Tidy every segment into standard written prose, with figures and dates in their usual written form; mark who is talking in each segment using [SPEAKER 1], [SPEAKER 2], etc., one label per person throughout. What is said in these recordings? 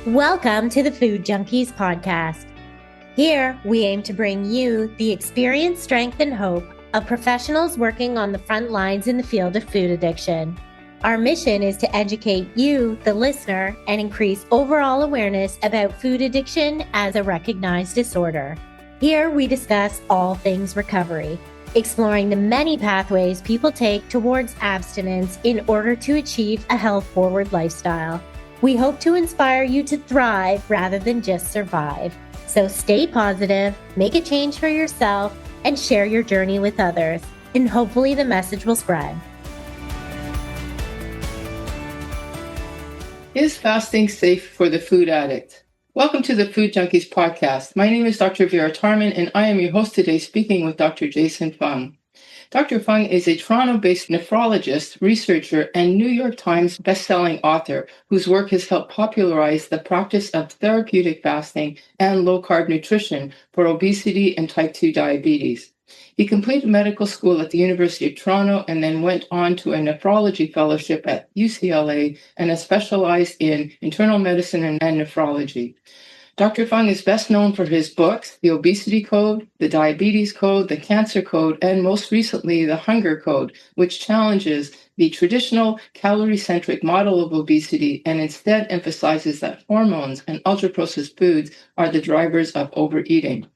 [SPEAKER 1] Welcome to the Food Junkies podcast. Here, we aim to bring you the experience, strength, and hope of professionals working on the front lines in the field of food addiction. Our mission is to educate you, the listener, and increase overall awareness about food addiction as a recognized disorder. Here, we discuss all things recovery, exploring the many pathways people take towards abstinence in order to achieve a health-forward lifestyle. We hope to inspire you to thrive rather than just survive. So stay positive, make a change for yourself, and share your journey with others. And hopefully the message will spread.
[SPEAKER 2] Is fasting safe for the food addict? Welcome to the Food Junkies podcast. My name is Dr. Vera Tarman, and I am your host today, speaking with Dr. Jason Fung. Dr. Fung is a Toronto-based nephrologist, researcher, and New York Times bestselling author whose work has helped popularize the practice of therapeutic fasting and low-carb nutrition for obesity and type 2 diabetes. He completed medical school at the University of Toronto and then went on to a nephrology fellowship at UCLA and has specialized in internal medicine and nephrology. Dr. Fung is best known for his books, The Obesity Code, The Diabetes Code, The Cancer Code, and most recently, The Hunger Code, which challenges the traditional calorie-centric model of obesity and instead emphasizes that hormones and ultra-processed foods are the drivers of overeating.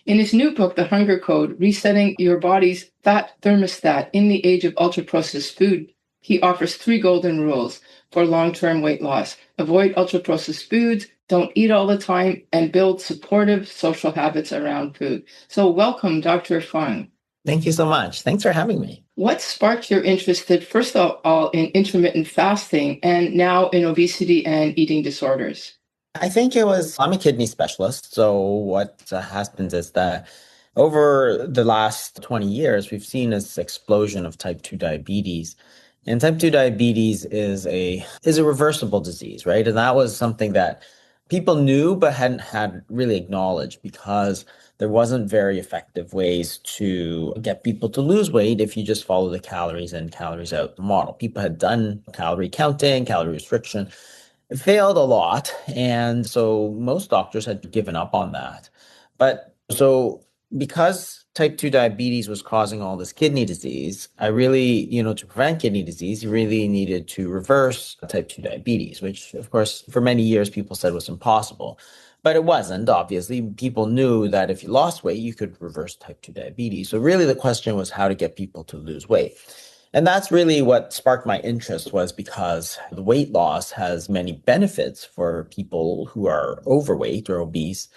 [SPEAKER 2] In his new book, The Hunger Code, Resetting Your Body's Fat Thermostat in the Age of Ultra-Processed Food, he offers 3 golden rules for long-term weight loss. Avoid ultra-processed foods, don't eat all the time, and build supportive social habits around food. So welcome, Dr. Fung.
[SPEAKER 3] Thank you so much. Thanks for having me.
[SPEAKER 2] What sparked your interest, first of all, in intermittent fasting and now in obesity and eating disorders?
[SPEAKER 3] I'm a kidney specialist. So what happens is that over the last 20 years, we've seen this explosion of type 2 diabetes. And type 2 diabetes is a reversible disease, right? And that was something that people knew but hadn't really acknowledged because there wasn't very effective ways to get people to lose weight if you just follow the calories in, calories out model. People had done calorie counting, calorie restriction. It failed a lot. And so most doctors had given up on that. But so because type 2 diabetes was causing all this kidney disease, I really, to prevent kidney disease, you really needed to reverse type 2 diabetes, which, of course, for many years, people said was impossible. But it wasn't, obviously. People knew that if you lost weight, you could reverse type 2 diabetes. So really the question was how to get people to lose weight. And that's really what sparked my interest, was because the weight loss has many benefits for people who are overweight or obese.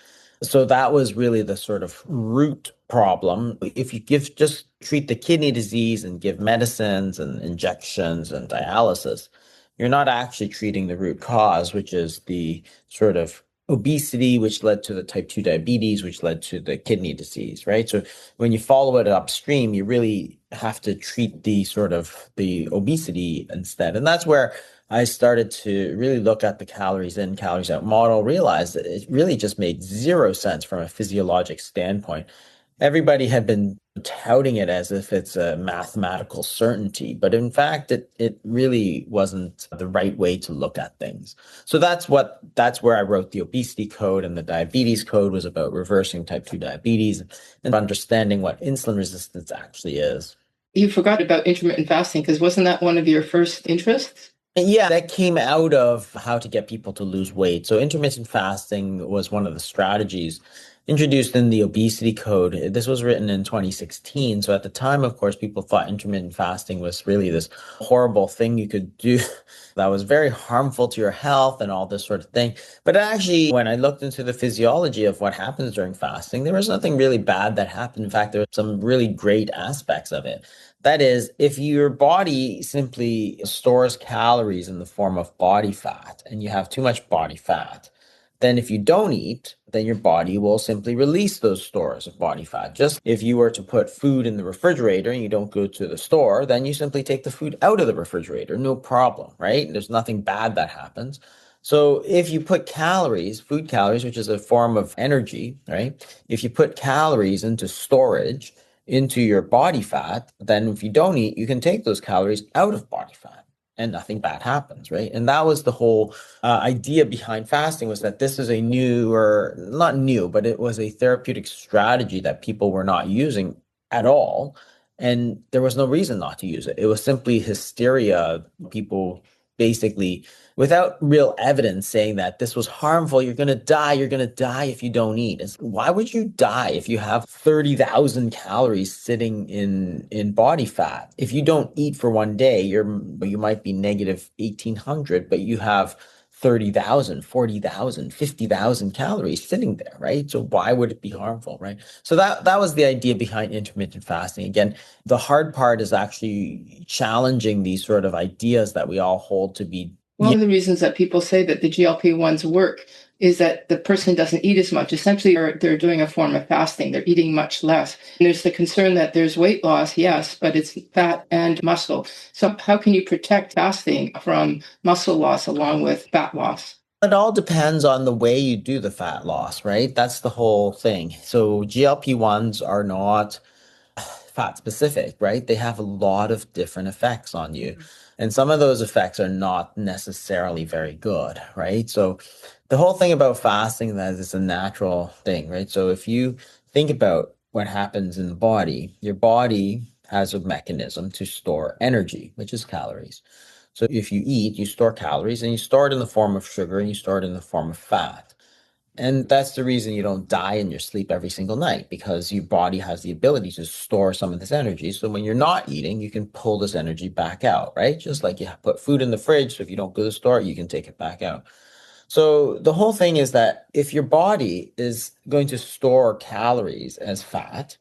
[SPEAKER 3] So that was really the sort of root problem. If you just treat the kidney disease and give medicines and injections and dialysis, you're not actually treating the root cause, which is the sort of obesity, which led to the type 2 diabetes, which led to the kidney disease, right? So when you follow it upstream, you really have to treat the obesity instead. And that's where I started to really look at the calories in, calories out model, realized that it really just made zero sense from a physiologic standpoint. Everybody had been touting it as if it's a mathematical certainty, but in fact, it really wasn't the right way to look at things. So that's where I wrote the Obesity Code, and the Diabetes Code was about reversing type 2 diabetes and understanding what insulin resistance actually is.
[SPEAKER 2] You forgot about intermittent fasting, because wasn't that one of your first interests?
[SPEAKER 3] Yeah, that came out of how to get people to lose weight. So intermittent fasting was one of the strategies introduced in the Obesity Code. This was written in 2016. So at the time, of course, people thought intermittent fasting was really this horrible thing you could do that was very harmful to your health and all this sort of thing. But actually, when I looked into the physiology of what happens during fasting, there was nothing really bad that happened. In fact, there were some really great aspects of it. That is, if your body simply stores calories in the form of body fat and you have too much body fat, then if you don't eat, then your body will simply release those stores of body fat. Just if you were to put food in the refrigerator and you don't go to the store, then you simply take the food out of the refrigerator, no problem, right? There's nothing bad that happens. So if you put calories, food calories, which is a form of energy, right? If you put calories into storage, into your body fat, then if you don't eat, you can take those calories out of body fat. and nothing bad happens, right? And that was the whole idea behind fasting, was that this is a new, or not new, but it was a therapeutic strategy that people were not using at all. And there was no reason not to use it. It was simply hysteria. People basically, without real evidence saying that this was harmful, you're going to die if you don't eat. Why would you die if you have 30,000 calories sitting in body fat? If you don't eat for one day, you might be negative 1,800, but you have 30,000, 40,000, 50,000 calories sitting there, right? So why would it be harmful, right? So that was the idea behind intermittent fasting. Again, the hard part is actually challenging these sort of ideas that we all hold to be.
[SPEAKER 2] One of the reasons that people say that the GLP-1s work is that the person doesn't eat as much. Essentially, they're doing a form of fasting. They're eating much less. And there's the concern that there's weight loss, yes, but it's fat and muscle. So how can you protect fasting from muscle loss along with fat loss?
[SPEAKER 3] It all depends on the way you do the fat loss, right? That's the whole thing. So GLP-1s are not fat specific, right? They have a lot of different effects on you. And some of those effects are not necessarily very good, right? So the whole thing about fasting, that is a natural thing, right? So if you think about what happens in the body, your body has a mechanism to store energy, which is calories. So if you eat, you store calories, and you store it in the form of sugar, and you store it in the form of fat. And that's the reason you don't die in your sleep every single night, because your body has the ability to store some of this energy. So when you're not eating, you can pull this energy back out, right? Just like you put food in the fridge. So if you don't go to the store, you can take it back out. So the whole thing is that if your body is going to store calories as fat,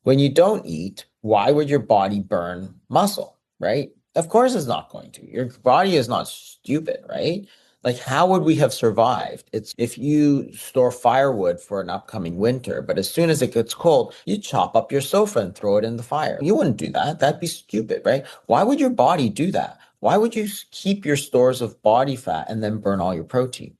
[SPEAKER 3] when you don't eat, why would your body burn muscle, right? Of course it's not going to. Your body is not stupid, right? Like, how would we have survived? It's if you store firewood for an upcoming winter, but as soon as it gets cold, you chop up your sofa and throw it in the fire. You wouldn't do that. That'd be stupid, right? Why would your body do that? Why would you keep your stores of body fat and then burn all your protein?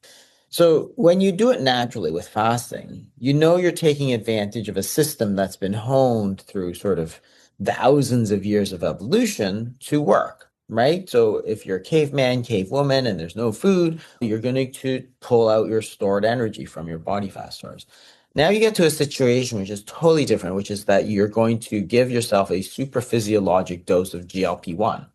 [SPEAKER 3] So when you do it naturally with fasting, you know you're taking advantage of a system that's been honed through sort of thousands of years of evolution to work, right? So if you're a caveman, cavewoman, and there's no food, you're going to pull out your stored energy from your body fat stores. Now you get to a situation which is totally different, which is that you're going to give yourself a super physiologic dose of GLP-1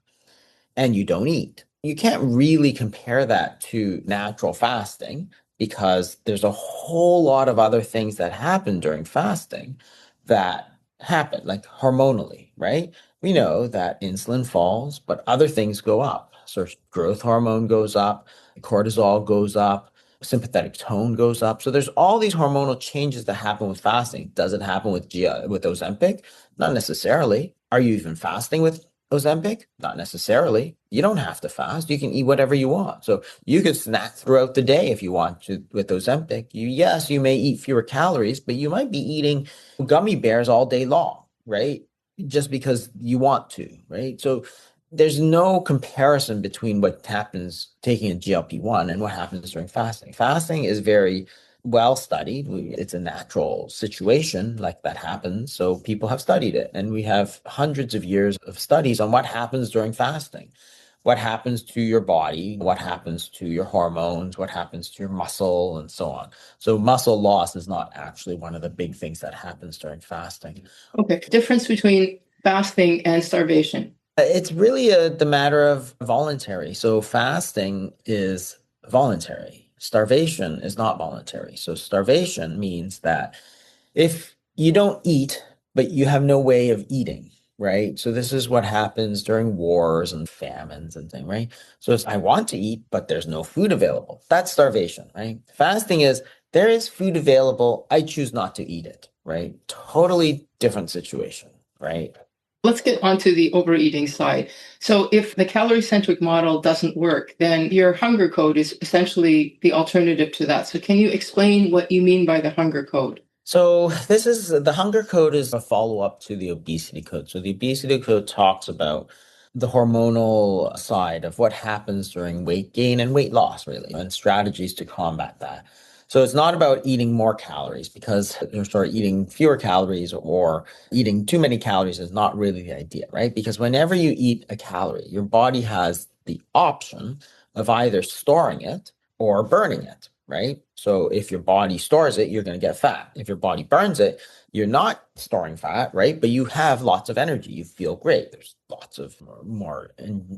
[SPEAKER 3] and you don't eat. You can't really compare that to natural fasting, because there's a whole lot of other things that happen during fasting that happen, like hormonally, right? We know that insulin falls, but other things go up. So growth hormone goes up, cortisol goes up, sympathetic tone goes up. So there's all these hormonal changes that happen with fasting. Does it happen with Ozempic? Not necessarily. Are you even fasting with Ozempic? Not necessarily. You don't have to fast. You can eat whatever you want. So you could snack throughout the day if you want to with Ozempic. Yes, you may eat fewer calories, but you might be eating gummy bears all day long, right? Just because you want to, right? So there's no comparison between what happens taking a GLP-1 and what happens during fasting. Fasting is very well studied. It's a natural situation like that happens. So people have studied it. And we have hundreds of years of studies on what happens during fasting, what happens to your body, what happens to your hormones, what happens to your muscle, and so on. So muscle loss is not actually one of the big things that happens during fasting.
[SPEAKER 2] Okay. Difference between fasting and starvation.
[SPEAKER 3] It's really the matter of voluntary. So fasting is voluntary. Starvation is not voluntary. So starvation means that if you don't eat, but you have no way of eating, right? So this is what happens during wars and famines and things, right? So I want to eat, but there's no food available. That's starvation, right? Fasting is there is food available. I choose not to eat it, right? Totally different situation, right?
[SPEAKER 2] Let's get onto the overeating side. So if the calorie-centric model doesn't work, then your hunger code is essentially the alternative to that. So can you explain what you mean by the hunger code?
[SPEAKER 3] So the hunger code is a follow-up to the obesity code. So the obesity code talks about the hormonal side of what happens during weight gain and weight loss, really, and strategies to combat that. So it's not about eating more calories, because eating fewer calories or eating too many calories is not really the idea, right? Because whenever you eat a calorie, your body has the option of either storing it or burning it, right? So if your body stores it, you're going to get fat. If your body burns it, you're not storing fat, right? But you have lots of energy. You feel great. There's lots of more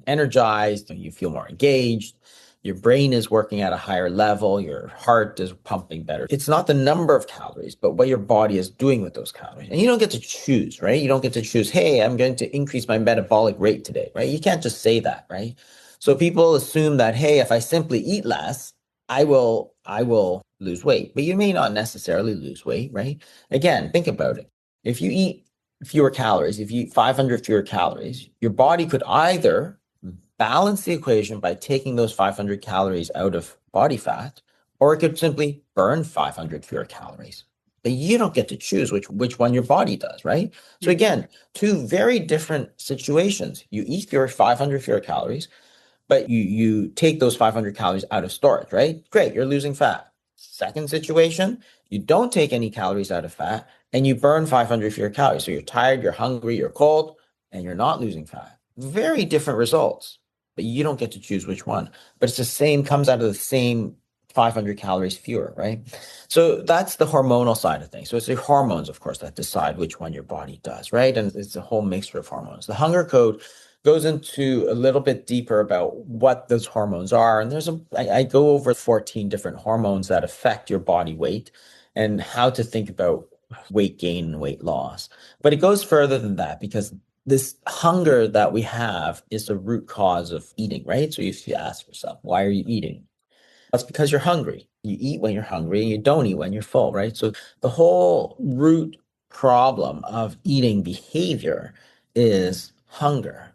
[SPEAKER 3] energized. You feel more engaged. Your brain is working at a higher level. Your heart is pumping better. It's not the number of calories, but what your body is doing with those calories. And you don't get to choose, right? You don't get to choose, hey, I'm going to increase my metabolic rate today, right? You can't just say that, right? So people assume that, hey, if I simply eat less, I will lose weight, but you may not necessarily lose weight, right? Again, think about it. If you eat fewer calories, if you eat 500 fewer calories, your body could either balance the equation by taking those 500 calories out of body fat, or it could simply burn 500 fewer calories. But you don't get to choose which one your body does, right? So again, two very different situations. You eat your 500 fewer calories, but you take those 500 calories out of storage, right? Great, you're losing fat. Second situation, you don't take any calories out of fat and you burn 500 fewer calories. So you're tired, you're hungry, you're cold, and you're not losing fat. Very different results, but you don't get to choose which one. But it's the same, comes out of the same 500 calories fewer, right? So that's the hormonal side of things. So it's the hormones, of course, that decide which one your body does, right? And it's a whole mixture of hormones. The hunger code goes into a little bit deeper about what those hormones are. And I go over 14 different hormones that affect your body weight and how to think about weight gain and weight loss. But it goes further than that because this hunger that we have is the root cause of eating, right? So if you ask yourself, why are you eating? That's because you're hungry. You eat when you're hungry and you don't eat when you're full, right? So the whole root problem of eating behavior is hunger,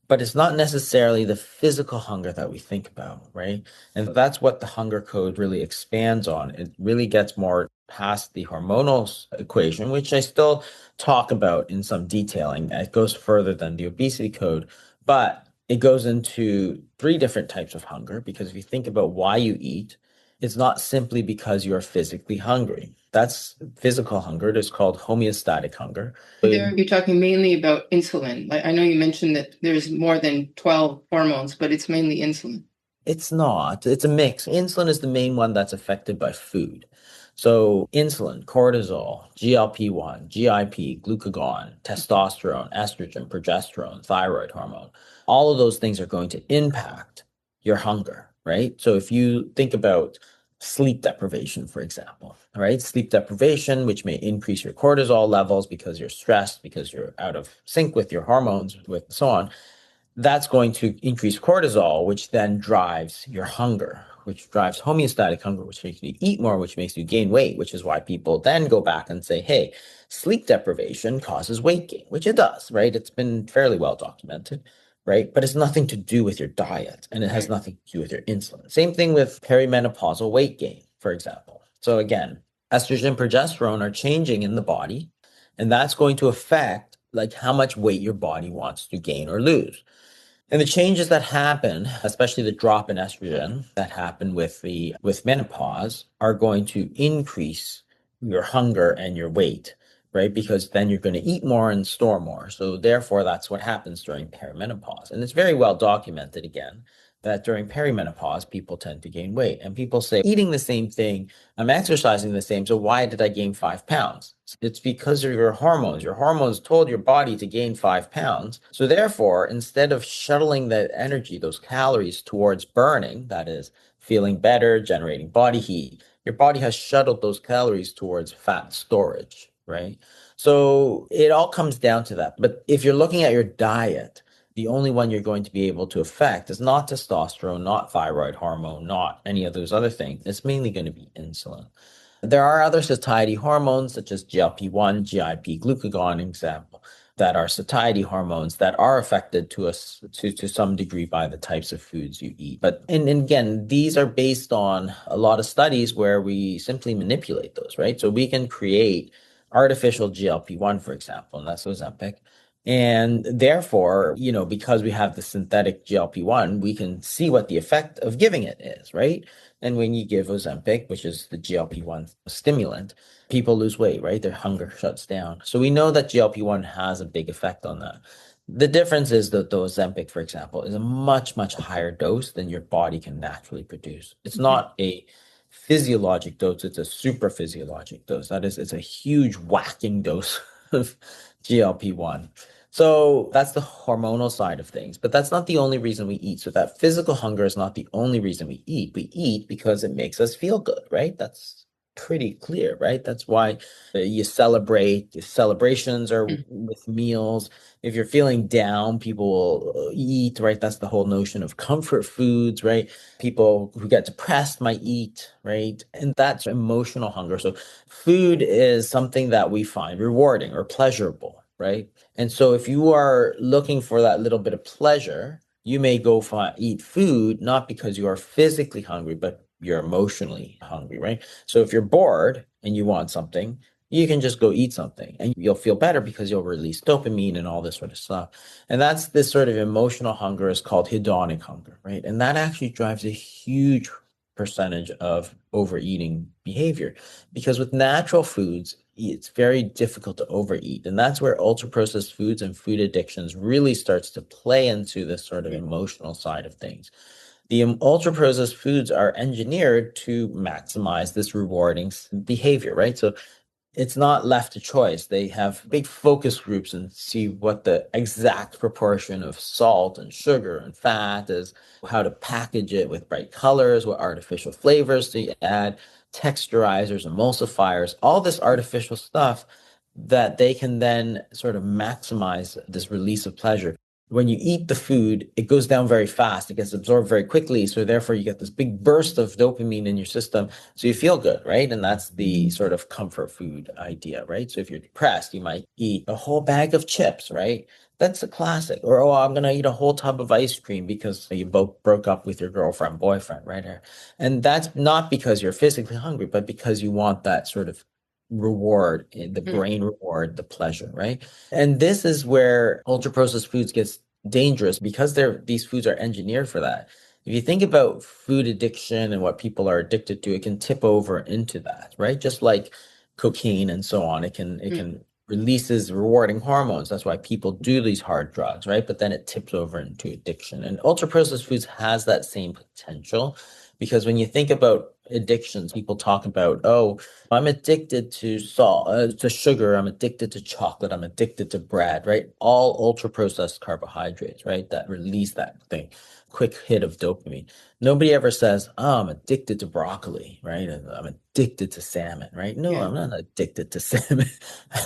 [SPEAKER 3] but it's not necessarily the physical hunger that we think about, right? And that's what the hunger code really expands on. It really gets more past the hormonal equation, which I still talk about in some detailing. It goes further than the obesity code, but it goes into 3 different types of hunger, because if you think about why you eat, it's not simply because you're physically hungry. That's physical hunger. It's called homeostatic hunger.
[SPEAKER 2] There, you're talking mainly about insulin. Like, I know you mentioned that there's more than 12 hormones, but it's mainly insulin.
[SPEAKER 3] It's not. It's a mix. Insulin is the main one that's affected by food. So insulin, cortisol, GLP-1, GIP, glucagon, testosterone, estrogen, progesterone, thyroid hormone, all of those things are going to impact your hunger, right? So if you think about sleep deprivation, for example, right? Sleep deprivation, which may increase your cortisol levels because you're stressed, because you're out of sync with your hormones, with so on, that's going to increase cortisol, which then drives your hunger, which drives homeostatic hunger, which makes you eat more, which makes you gain weight, which is why people then go back and say, hey, sleep deprivation causes weight gain, which it does, right? It's been fairly well documented, right? But it's nothing to do with your diet, and it has nothing to do with your insulin. Same thing with perimenopausal weight gain, for example. So again, estrogen, progesterone are changing in the body, and that's going to affect like how much weight your body wants to gain or lose. And the changes that happen, especially the drop in estrogen that happen with menopause, are going to increase your hunger and your weight, right? Because then you're going to eat more and store more. So therefore, that's what happens during perimenopause. And it's very well documented again that during perimenopause, people tend to gain weight. And people say, eating the same thing, I'm exercising the same, so why did I gain 5 pounds? It's because of your hormones. Your hormones told your body to gain 5 pounds. So therefore, instead of shuttling that energy, those calories towards burning, that is feeling better, generating body heat, your body has shuttled those calories towards fat storage, right? So it all comes down to that. But if you're looking at your diet, the only one you're going to be able to affect is not testosterone, not thyroid hormone, not any of those other things. It's mainly going to be insulin. There are other satiety hormones such as GLP-1, GIP, glucagon, example, that are satiety hormones that are affected to some degree by the types of foods you eat. But and again, these are based on a lot of studies where we simply manipulate those, right? So we can create artificial GLP-1, for example, and that's Ozempic. And therefore, because we have the synthetic GLP-1, we can see what the effect of giving it is, right? And when you give Ozempic, which is the GLP-1 stimulant, people lose weight, right? Their hunger shuts down. So we know that GLP-1 has a big effect on that. The difference is that the Ozempic, for example, is a much, much higher dose than your body can naturally produce. It's not a physiologic dose, it's a super physiologic dose. That is, it's a huge whacking dose of GLP-1. So that's the hormonal side of things, but that's not the only reason we eat. So that physical hunger is not the only reason we eat. We eat because it makes us feel good, right? That's pretty clear, right? That's why you celebrate. Celebrations are with meals. If you're feeling down, people will eat, right? That's the whole notion of comfort foods, right? People who get depressed might eat, right? And that's emotional hunger. So food is something that we find rewarding or pleasurable, right? And so if you are looking for that little bit of pleasure, you may go eat food, not because you are physically hungry, but you're emotionally hungry, right? So if you're bored and you want something, you can just go eat something and you'll feel better because you'll release dopamine and all this sort of stuff. And that's this sort of emotional hunger is called hedonic hunger, right? And that actually drives a huge percentage of overeating behavior because with natural foods, it's very difficult to overeat. And that's where ultra processed foods and food addictions really starts to play into this sort of emotional side of things. The ultra processed foods are engineered to maximize this rewarding behavior, right? So it's not left to choice. They have big focus groups and see what the exact proportion of salt and sugar and fat is, how to package it with bright colors, what artificial flavors to add, texturizers, emulsifiers, all this artificial stuff that they can then sort of maximize this release of pleasure. When you eat the food, it goes down very fast. It gets absorbed very quickly. So therefore you get this big burst of dopamine in your system. So you feel good, right? And that's the sort of comfort food idea, right? So if you're depressed, you might eat a whole bag of chips, right? That's a classic. Or, oh, I'm going to eat a whole tub of ice cream because you both broke up with your girlfriend, boyfriend, right? And that's not because you're physically hungry, but because you want that sort of reward, the brain reward, the pleasure, right? And this is where ultra processed foods gets dangerous because these foods are engineered for that. If you think about food addiction and what people are addicted to, it can tip over into that, right? Just like cocaine and so on, it can releases rewarding hormones. That's why people do these hard drugs, right? But then it tips over into addiction. And ultra processed foods has that same potential because when you think about addictions, people talk about, oh, I'm addicted to salt, to sugar. I'm addicted to chocolate. I'm addicted to bread, right? All ultra processed carbohydrates, right? That release that thing, quick hit of dopamine. Nobody ever says, oh, I'm addicted to broccoli, right? And I'm addicted to salmon, right? No, I'm not addicted to salmon.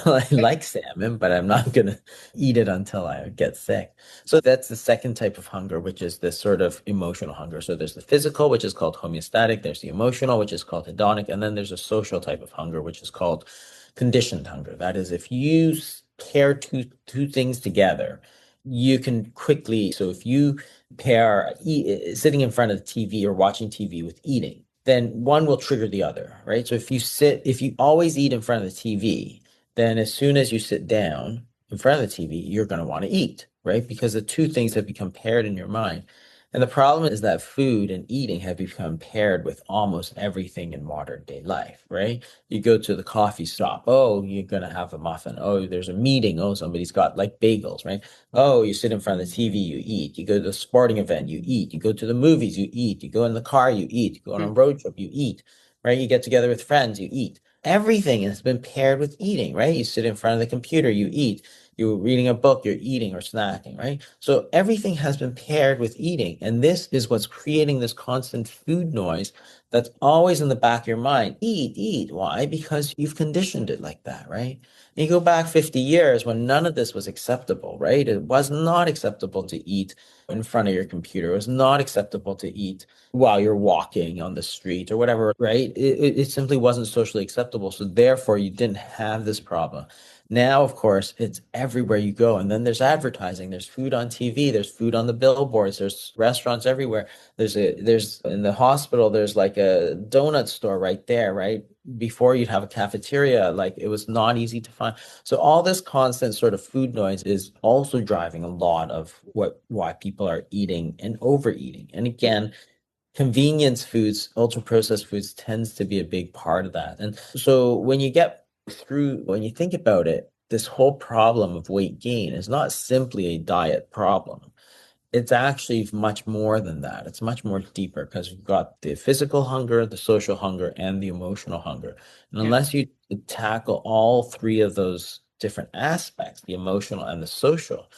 [SPEAKER 3] I like salmon, but I'm not going to eat it until I get sick. So that's the second type of hunger, which is this sort of emotional hunger. So there's the physical, which is called homeostatic. There's the emotional, which is called hedonic. And then there's a social type of hunger, which is called conditioned hunger. That is, if you pair two things together, you can quickly. So if you pair sitting in front of the TV or watching TV with eating, then one will trigger the other, right? So if you always eat in front of the TV, then as soon as you sit down in front of the TV, you're going to want to eat, right? Because the two things have become paired in your mind. And the problem is that food and eating have become paired with almost everything in modern day life, right? You go to the coffee shop, oh, you're going to have a muffin. Oh, there's a meeting. Oh, somebody's got like bagels, right? Oh, you sit in front of the TV, you eat. You go to the sporting event, you eat. You go to the movies, you eat. You go in the car, you eat. You go on a road trip, you eat, right? You get together with friends, you eat. Everything has been paired with eating, right? You sit in front of the computer, you eat. You're reading a book, you're eating or snacking, right? So everything has been paired with eating. And this is what's creating this constant food noise that's always in the back of your mind. Eat, eat. Why? Because you've conditioned it like that, right? And you go back 50 years when none of this was acceptable, right? It was not acceptable to eat in front of your computer. It was not acceptable to eat while you're walking on the street or whatever, right? It simply wasn't socially acceptable. So therefore, you didn't have this problem. Now, of course, it's everywhere you go. And then there's advertising, there's food on TV, there's food on the billboards, there's restaurants everywhere. There's in the hospital, there's like a donut store right there, right? Before you'd have a cafeteria, like it was not easy to find. So all this constant sort of food noise is also driving a lot of why people are eating and overeating. And again, convenience foods, ultra processed foods tends to be a big part of that. And so when you think about it, this whole problem of weight gain is not simply a diet problem. It's actually much more than that. It's much more deeper because we've got the physical hunger, the social hunger, and the emotional hunger. And
[SPEAKER 2] Yeah.
[SPEAKER 3] unless you tackle all three of those different aspects, the emotional and the social,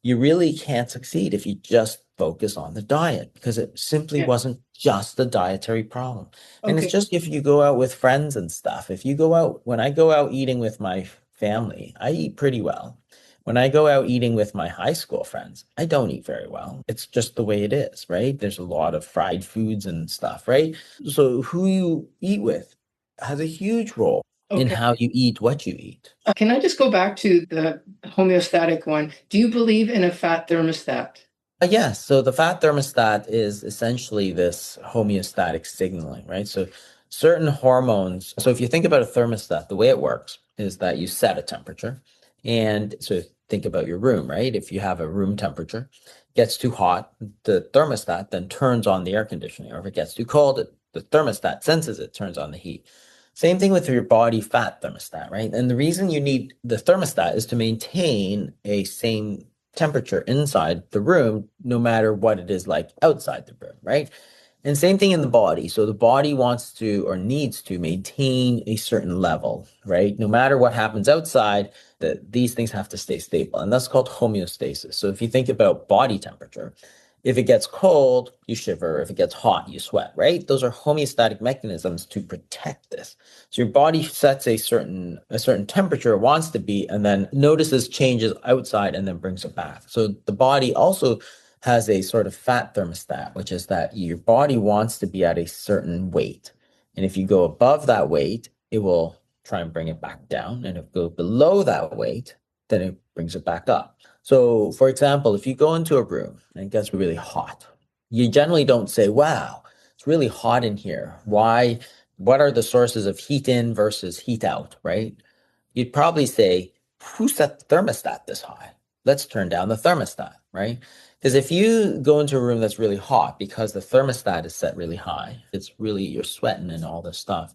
[SPEAKER 3] you really can't succeed if you just focus on the diet because it simply
[SPEAKER 2] Yeah.
[SPEAKER 3] wasn't just a dietary problem. And it's
[SPEAKER 2] Okay.
[SPEAKER 3] just if you go out with friends and stuff, if you go out, when I go out eating with my family, I eat pretty well. When I go out eating with my high school friends, I don't eat very well. It's just the way it is, right? There's a lot of fried foods and stuff, right? So who you eat with has a huge role in
[SPEAKER 2] Okay.
[SPEAKER 3] how you eat what you eat.
[SPEAKER 2] Can I just go back to the homeostatic one? Do you believe in a fat thermostat?
[SPEAKER 3] Yes. So the fat thermostat is essentially this homeostatic signaling, right? So certain hormones. So if you think about a thermostat, the way it works is that you set a temperature. And so think about your room, right? If you have a room temperature, gets too hot, the thermostat then turns on the air conditioning. Or if it gets too cold, the thermostat senses it, turns on the heat. Same thing with your body fat thermostat, right? And the reason you need the thermostat is to maintain a same temperature inside the room, no matter what it is like outside the room, right? And same thing in the body. So the body wants to or needs to maintain a certain level, right? No matter what happens outside, these things have to stay stable. And that's called homeostasis. So if you think about body temperature, if it gets cold, you shiver. If it gets hot, you sweat, right? Those are homeostatic mechanisms to protect this. So your body sets a certain temperature it wants to be, and then notices changes outside and then brings it back. So the body also has a sort of fat thermostat, which is that your body wants to be at a certain weight. And if you go above that weight, it will try and bring it back down. And if you go below that weight, then it brings it back up. So, for example, if you go into a room and it gets really hot, you generally don't say, wow, it's really hot in here. Why? What are the sources of heat in versus heat out, right? You'd probably say, who set the thermostat this high? Let's turn down the thermostat, right? Because if you go into a room that's really hot because the thermostat is set really high, it's really, you're sweating and all this stuff.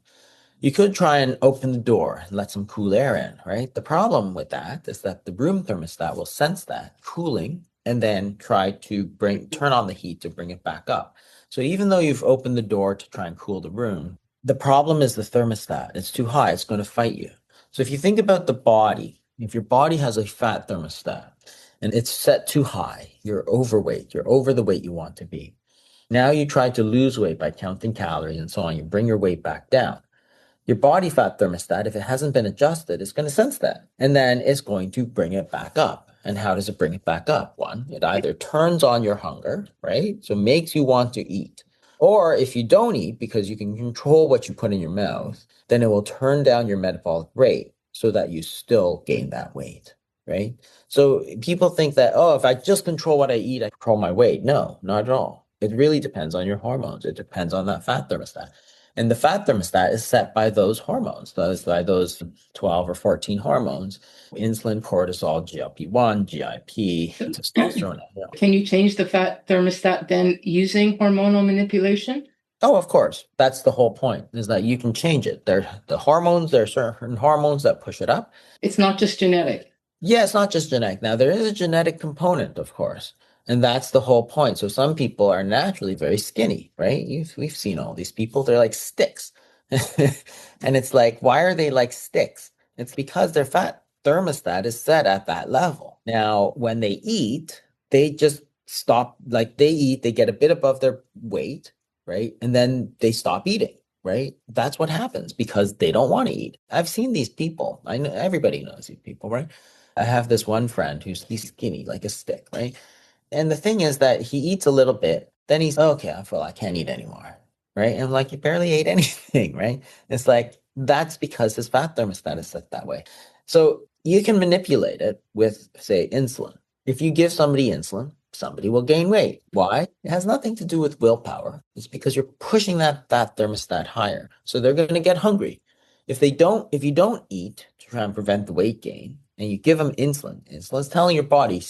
[SPEAKER 3] You could try and open the door and let some cool air in, right? The problem with that is that the room thermostat will sense that cooling and then try to turn on the heat to bring it back up. So even though you've opened the door to try and cool the room, the problem is the thermostat. It's too high. It's going to fight you. So if you think about the body, if your body has a fat thermostat and it's set too high, you're overweight, you're over the weight you want to be. Now you try to lose weight by counting calories and so on. You bring your weight back down. Your body fat thermostat, if it hasn't been adjusted, is going to sense that. And then it's going to bring it back up. And how does it bring it back up? One, it either turns on your hunger, right? So makes you want to eat. Or if you don't eat because you can control what you put in your mouth, then it will turn down your metabolic rate so that you still gain that weight, right? So people think that, oh, if I just control what I eat, I control my weight. No, not at all. It really depends on your hormones. It depends on that fat thermostat. And the fat thermostat is set by those hormones, by those 12 or 14 hormones: insulin, cortisol, GLP-1, GIP, testosterone.
[SPEAKER 2] Can you change the fat thermostat then using hormonal manipulation?
[SPEAKER 3] Oh, of course. That's the whole point, is that you can change it. There are certain hormones that push it up.
[SPEAKER 2] It's not just genetic.
[SPEAKER 3] Yeah, it's not just genetic. Now, there is a genetic component, of course. And that's the whole point. So some people are naturally very skinny, right? We've seen all these people. They're like sticks. And it's like, why are they like sticks? It's because their fat thermostat is set at that level. Now, when they eat, they just stop, like they eat, they get a bit above their weight, right? And then they stop eating, right? That's what happens because they don't want to eat. I've seen these people. I know everybody knows these people, right? I have this one friend he's skinny, like a stick, right? And the thing is that he eats a little bit, then he's okay, I feel I can't eat anymore. Right. And I'm like, you barely ate anything, right? It's like that's because his fat thermostat is set that way. So you can manipulate it with, say, insulin. If you give somebody insulin, somebody will gain weight. Why? It has nothing to do with willpower. It's because you're pushing that fat thermostat higher. So they're going to get hungry. If you don't eat to try and prevent the weight gain and you give them insulin's telling your body,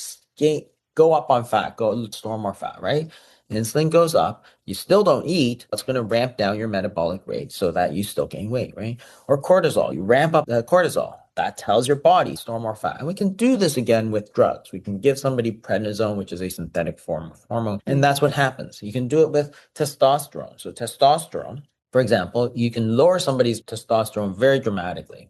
[SPEAKER 3] go up on fat, go store more fat, right? Insulin goes up, you still don't eat, it's going to ramp down your metabolic rate so that you still gain weight, right? Or cortisol, you ramp up the cortisol. That tells your body store more fat. And we can do this again with drugs. We can give somebody prednisone, which is a synthetic form of hormone, and that's what happens. You can do it with testosterone. So testosterone, for example, you can lower somebody's testosterone very dramatically.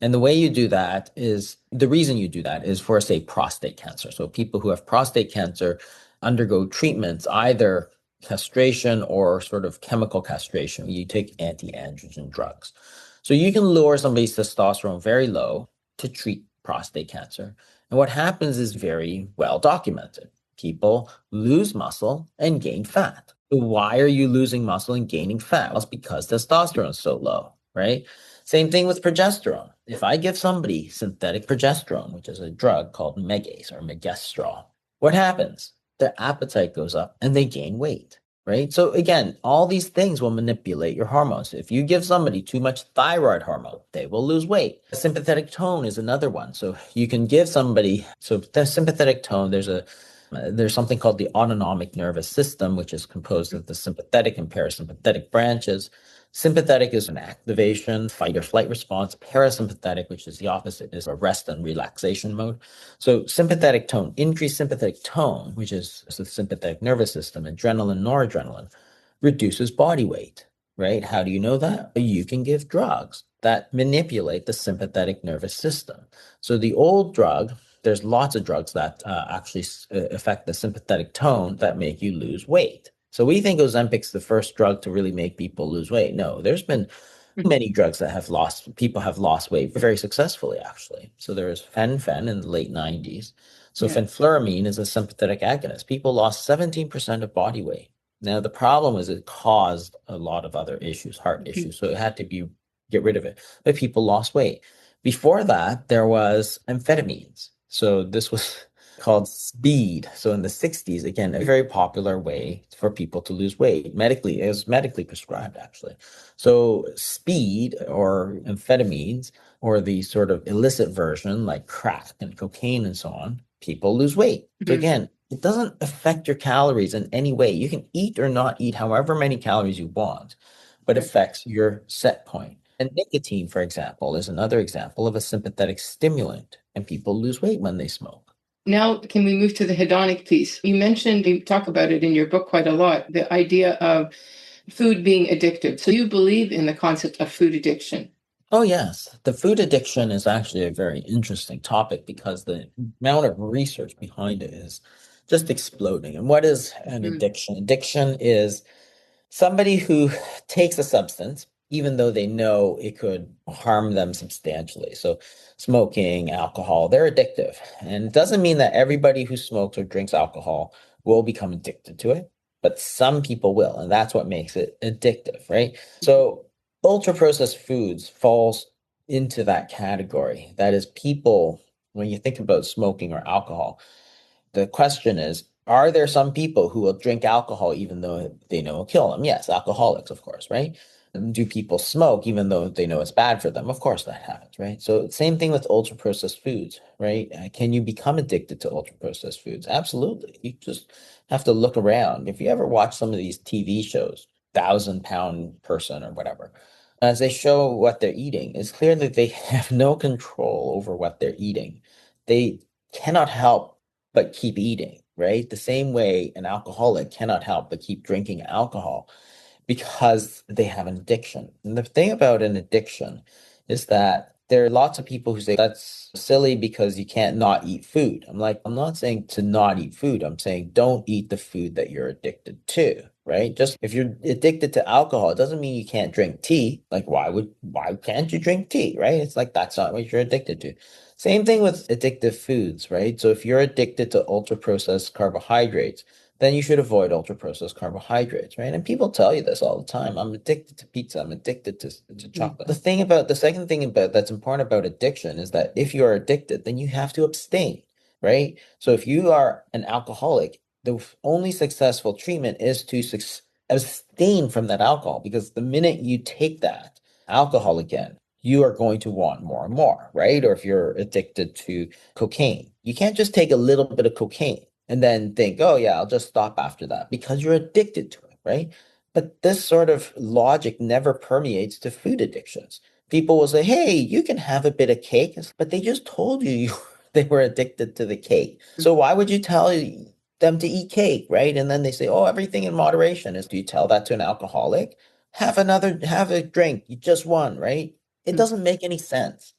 [SPEAKER 3] And the way you do that is, the reason you do that is for, say, prostate cancer. So people who have prostate cancer undergo treatments, either castration or sort of chemical castration. You take anti-androgen drugs. So you can lower somebody's testosterone very low to treat prostate cancer. And what happens is very well documented. People lose muscle and gain fat. So why are you losing muscle and gaining fat? Well, it's because testosterone is so low, right? Same thing with progesterone. If I give somebody synthetic progesterone, which is a drug called Megase or Megestrol, what happens? Their appetite goes up and they gain weight, right? So again, all these things will manipulate your hormones. If you give somebody too much thyroid hormone, they will lose weight. Sympathetic tone is another one. So you can give somebody, so the sympathetic tone, there's something called the autonomic nervous system, which is composed of the sympathetic and parasympathetic branches. Sympathetic is an activation, fight or flight response. Parasympathetic, which is the opposite, is a rest and relaxation mode. So sympathetic tone, increased sympathetic tone, which is the sympathetic nervous system, adrenaline, noradrenaline, reduces body weight, right? How do you know that? You can give drugs that manipulate the sympathetic nervous system. So the old drug, there's lots of drugs that actually affect the sympathetic tone that make you lose weight. So we think Ozempic's the first drug to really make people lose weight. No, there's been many drugs that people have lost weight very successfully, actually. So there's fen-phen in the late 90s. So fenfluramine is a sympathetic agonist. People lost 17% of body weight. Now, the problem was it caused a lot of other issues, heart issues. So it had to get rid of it. But people lost weight. Before that, there was amphetamines. So this was called speed. So in the 60s, again, a very popular way for people to lose weight. It was medically prescribed, actually. So speed or amphetamines, or the sort of illicit version like crack and cocaine and so on, people lose weight. So again, it doesn't affect your calories in any way. You can eat or not eat however many calories you want, but affects your set point. And nicotine, for example, is another example of a sympathetic stimulant, and people lose weight when they smoke.
[SPEAKER 2] Now, can we move to the hedonic piece? You talk about it in your book quite a lot, the idea of food being addictive. So you believe in the concept of food addiction?
[SPEAKER 3] Oh, yes. The food addiction is actually a very interesting topic because the amount of research behind it is just exploding. And what is an addiction? Addiction is somebody who takes a substance, even though they know it could harm them substantially. So smoking, alcohol, they're addictive. And it doesn't mean that everybody who smokes or drinks alcohol will become addicted to it, but some people will. And that's what makes it addictive, right? So ultra-processed foods falls into that category. That is, people, when you think about smoking or alcohol, the question is, are there some people who will drink alcohol even though they know it'll kill them? Yes, alcoholics, of course, right? Do people smoke even though they know it's bad for them? Of course that happens, right? So same thing with ultra-processed foods, right? Can you become addicted to ultra-processed foods? Absolutely. You just have to look around. If you ever watch some of these TV shows, 1,000-pound person or whatever, as they show what they're eating, it's clear that they have no control over what they're eating. They cannot help but keep eating, right? The same way an alcoholic cannot help but keep drinking alcohol because they have an addiction. And the thing about an addiction is that there are lots of people who say that's silly because you can't not eat food. I'm like, I'm not saying to not eat food. I'm saying don't eat the food that you're addicted to, right? Just if you're addicted to alcohol, it doesn't mean you can't drink tea. Like, why can't you drink tea, right? It's like, that's not what you're addicted to. Same thing with addictive foods, right? So if you're addicted to ultra-processed carbohydrates, then you should avoid ultra-processed carbohydrates, right? And people tell you this all the time. I'm addicted to pizza. I'm addicted to chocolate. The second thing about that's important about addiction is that if you are addicted, then you have to abstain, right? So if you are an alcoholic, the only successful treatment is to abstain from that alcohol, because the minute you take that alcohol again, you are going to want more and more, right? Or if you're addicted to cocaine, you can't just take a little bit of cocaine and then think, oh yeah, I'll just stop after that, because you're addicted to it, right? But this sort of logic never permeates to food addictions. people will say, hey, you can have a bit of cake, but they just told you they were addicted to the cake. So why would you tell them to eat cake, right? And then they say, oh, everything in moderation. Do you tell that to an alcoholic? Have a drink. You just won, right? It doesn't make any sense,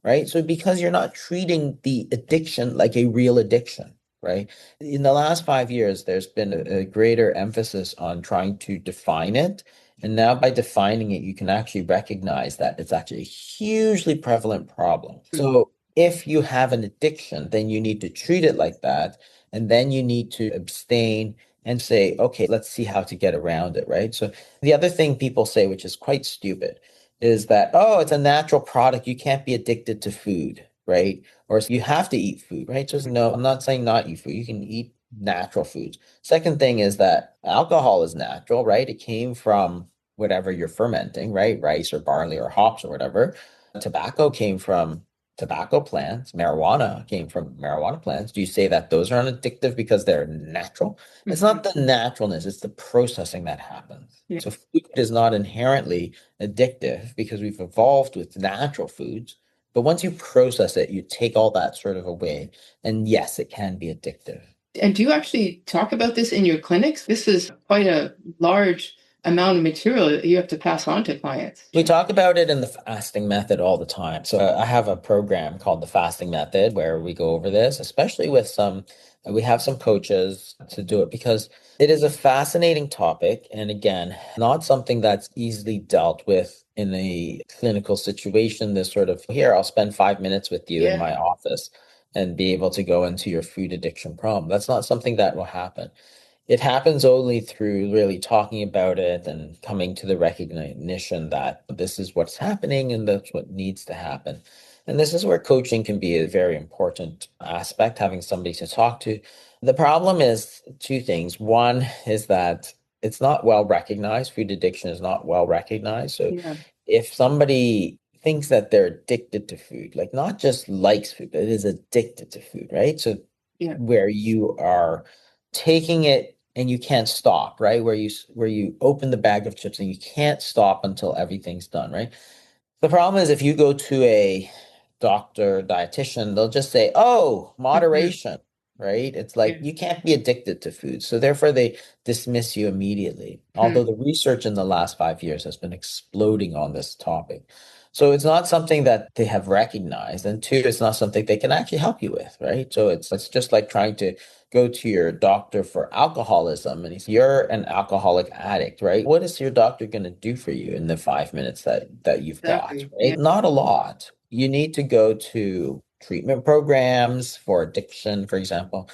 [SPEAKER 3] right? So because you're not treating the addiction like a real addiction, right? In the last 5 years, there's been a greater emphasis on trying to define it. And now by defining it, you can actually recognize that it's actually a hugely prevalent problem. So if you have an addiction, then you need to treat it like that. And then you need to abstain and say, okay, let's see how to get around it, right? So the other thing people say, which is quite stupid, is that, oh, it's a natural product. You can't be addicted to food, right? Or you have to eat food, right? So no, I'm not saying not eat food. You can eat natural foods. Second thing is that alcohol is natural, right? It came from whatever you're fermenting, right? Rice or barley or hops or whatever. Tobacco came from tobacco plants. Marijuana came from marijuana plants. Do you say that those are unaddictive because they're natural? It's not the naturalness, it's the processing that happens. So food is not inherently addictive because we've evolved with natural foods. But once you process it, you take all that sort of away. And yes, it can be addictive.
[SPEAKER 2] And do you actually talk about this in your clinics? This is quite a large amount of material that you have to pass on to clients.
[SPEAKER 3] We talk about it in the fasting method all the time. So I have a program called the fasting method where we go over this, especially with we have some coaches to do it because it is a fascinating topic. And again, not something that's easily dealt with in a clinical situation. This sort of, here, I'll spend 5 minutes with you in my office and be able to go into your food addiction problem. That's not something that will happen. It happens only through really talking about it and coming to the recognition that this is what's happening and that's what needs to happen. And this is where coaching can be a very important aspect, having somebody to talk to. The problem is two things. One is that it's not well recognized. Food addiction is not well recognized. So if somebody thinks that they're addicted to food, like not just likes food, but it is addicted to food, right? So where you are taking it and you can't stop, right? Where you open the bag of chips and you can't stop until everything's done, right? The problem is if you go to a doctor, dietitian, they'll just say, oh, moderation, right? It's like you can't be addicted to food. So therefore they dismiss you immediately. Although the research in the last 5 years has been exploding on this topic. So it's not something that they have recognized. And two, it's not something they can actually help you with, right? So it's just like trying to go to your doctor for alcoholism and you're an alcoholic addict, right? What is your doctor going to do for you in the 5 minutes that you've got, right? Not a lot. You need to go to treatment programs for addiction, for example.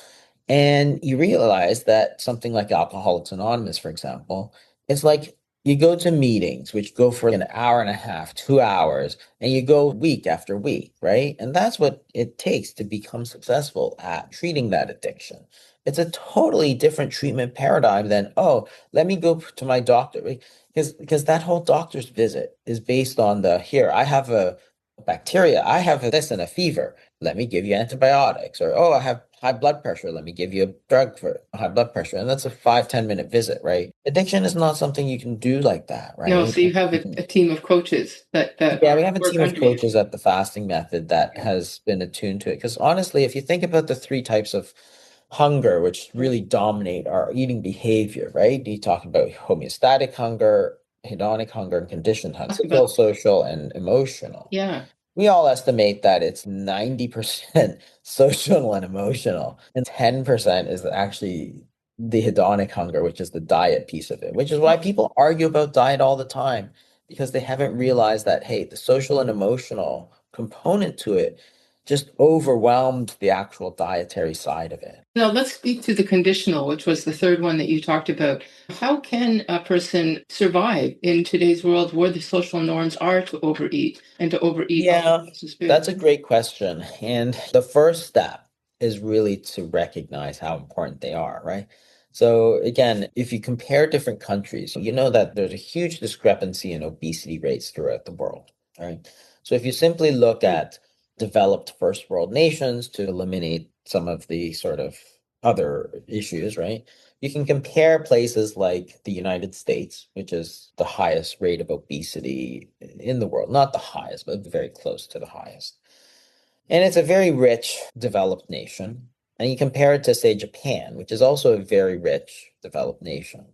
[SPEAKER 3] And you realize that something like Alcoholics Anonymous, for example, it's like you go to meetings, which go for an hour and a half, 2 hours, and you go week after week, right? And that's what it takes to become successful at treating that addiction. It's a totally different treatment paradigm than, oh, let me go to my doctor. Because that whole doctor's visit is based on here, I have a bacteria, I have this and a fever. Let me give you antibiotics. Or, oh, I have high blood pressure. Let me give you a drug for high blood pressure. And that's a 5-10 minute visit, right? Addiction is not something you can do like that, right?
[SPEAKER 2] No, so you have a team of coaches that
[SPEAKER 3] yeah, we have a team of coaches at the fasting method that has been attuned to it. Because honestly, if you think about the three types of hunger, which really dominate our eating behavior, right? You talk about homeostatic hunger, hedonic hunger, and conditioned hunger, physical, social, and emotional.
[SPEAKER 2] Yeah.
[SPEAKER 3] We all estimate that it's 90% social and emotional, and 10% is actually the hedonic hunger, which is the diet piece of it, which is why people argue about diet all the time, because they haven't realized that, hey, the social and emotional component to it just overwhelmed the actual dietary side of it.
[SPEAKER 2] Now let's speak to the conditional, which was the third one that you talked about. How can a person survive in today's world where the social norms are to overeat and to overeat?
[SPEAKER 3] Yeah, that's a great question. And the first step is really to recognize how important they are, right? So again, if you compare different countries, you know that there's a huge discrepancy in obesity rates throughout the world, right? So if you simply look at developed first world nations to eliminate some of the sort of other issues, right? You can compare places like the United States, which is the highest rate of obesity in the world. Not the highest, but very close to the highest. And it's a very rich, developed nation. And you compare it to, say, Japan, which is also a very rich, developed nation.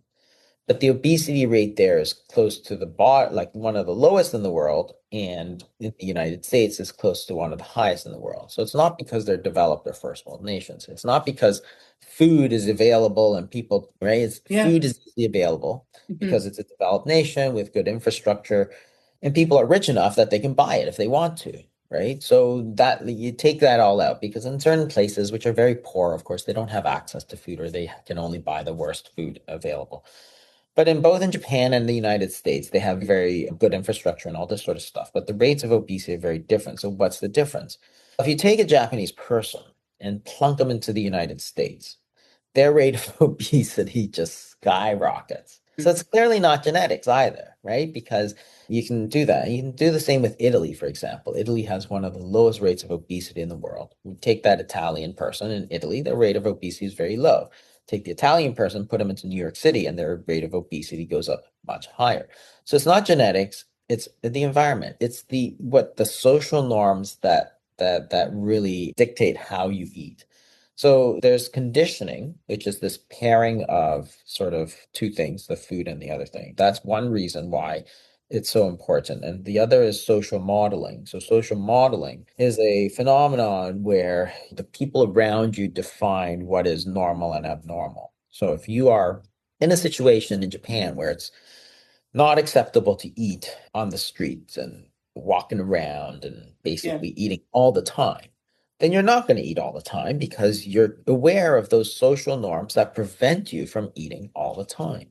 [SPEAKER 3] But the obesity rate there is close to the like one of the lowest in the world, and in the United States is close to one of the highest in the world. So it's not because they're developed or first world nations. It's not because food is available and people, right? Food is easily available because it's a developed nation with good infrastructure, and people are rich enough that they can buy it if they want to. Right. So that you take that all out, because in certain places, which are very poor, of course, they don't have access to food, or they can only buy the worst food available. But in Japan and the United States, they have very good infrastructure and all this sort of stuff. But the rates of obesity are very different. So what's the difference? If you take a Japanese person and plunk them into the United States, their rate of obesity just skyrockets. So it's clearly not genetics either, right? Because you can do that. You can do the same with Italy, for example. Italy has one of the lowest rates of obesity in the world. You take that Italian person in Italy, their rate of obesity is very low. Take the Italian person, put them into New York City, and their rate of obesity goes up much higher. So it's not genetics, it's the environment. It's the social norms that really dictate how you eat. So there's conditioning, which is this pairing of sort of two things, the food and the other thing. That's one reason why it's so important. And the other is social modeling. So social modeling is a phenomenon where the people around you define what is normal and abnormal. So if you are in a situation in Japan where it's not acceptable to eat on the streets and walking around and basically eating all the time, then you're not going to eat all the time because you're aware of those social norms that prevent you from eating all the time.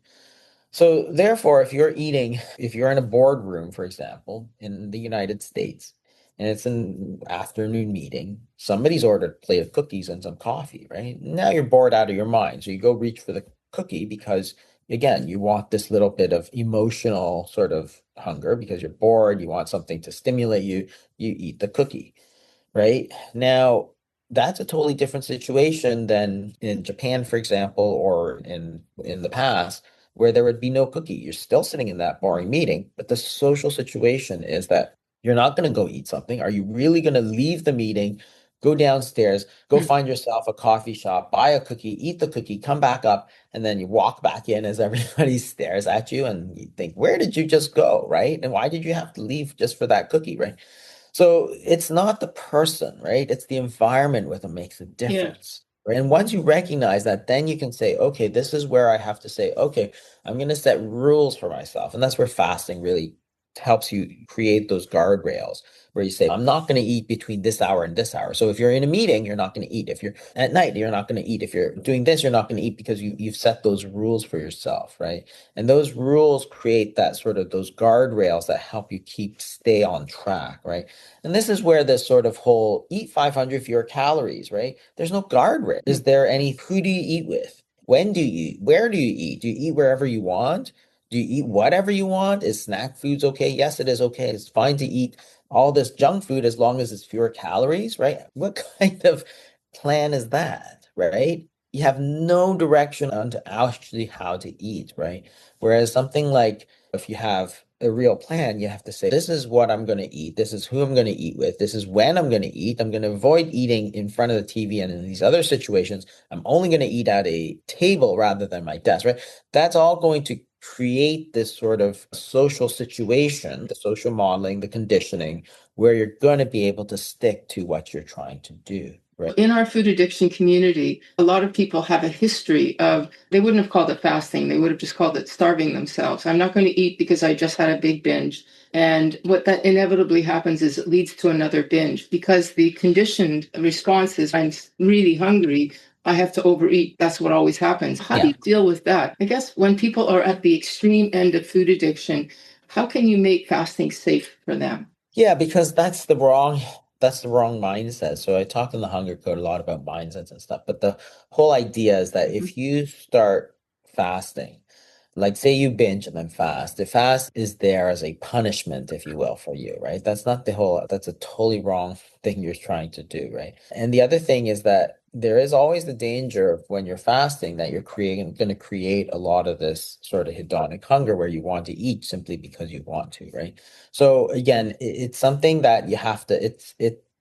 [SPEAKER 3] So therefore, if you're in a boardroom, for example, in the United States, and it's an afternoon meeting, somebody's ordered a plate of cookies and some coffee, right? Now you're bored out of your mind. So you go reach for the cookie because, again, you want this little bit of emotional sort of hunger because you're bored, you want something to stimulate you, you eat the cookie. Right? Now, that's a totally different situation than in Japan, for example, or in the past, where there would be no cookie. You're still sitting in that boring meeting, but the social situation is that you're not going to go eat something. Are you really going to leave the meeting, go downstairs, go find yourself a coffee shop, buy a cookie, eat the cookie, come back up, and then you walk back in as everybody stares at you and you think, where did you just go? Right? And why did you have to leave just for that cookie? Right? So it's not the person, right? It's the environment with them makes a difference. Right? And once you recognize that, then you can say, okay, this is where I have to say, okay, I'm going to set rules for myself. And that's where fasting really helps you create those guardrails where you say, I'm not going to eat between this hour and this hour. So if you're in a meeting, you're not going to eat. If you're at night, you're not going to eat. If you're doing this, you're not going to eat because you've set those rules for yourself, right? And those rules create that sort of those guardrails that help you stay on track, right? And this is where this sort of whole eat 500 fewer calories, right? There's no guardrail. Is there who do you eat with? When do you eat? Where do you eat? Do you eat wherever you want? Do you eat whatever you want? Is snack foods okay? Yes, it is okay. It's fine to eat all this junk food as long as it's fewer calories, right? What kind of plan is that, right? You have no direction onto actually how to eat, right? Whereas something like if you have a real plan, you have to say, this is what I'm going to eat. This is who I'm going to eat with. This is when I'm going to eat. I'm going to avoid eating in front of the TV. And in these other situations, I'm only going to eat at a table rather than my desk, right? That's all going to create this sort of social situation, the social modeling, the conditioning, where you're going to be able to stick to what you're trying to do. Right.
[SPEAKER 2] In our food addiction community, a lot of people have a history of, they wouldn't have called it fasting. They would have just called it starving themselves. I'm not going to eat because I just had a big binge. And what that inevitably happens is it leads to another binge because the conditioned response is, I'm really hungry, I have to overeat. That's what always happens. How do you deal with that? I guess when people are at the extreme end of food addiction, how can you make fasting safe for them?
[SPEAKER 3] Yeah, because that's the wrong mindset. So I talk in the Hunger Code a lot about mindsets and stuff, but the whole idea is that if you start fasting, Like say you binge and then fast. The fast is there as a punishment, if you will, for you, right? That's a totally wrong thing you're trying to do, right? And the other thing is that there is always the danger of when you're fasting that you're going to create a lot of this sort of hedonic hunger where you want to eat simply because you want to, right? So again, it's something that you have to,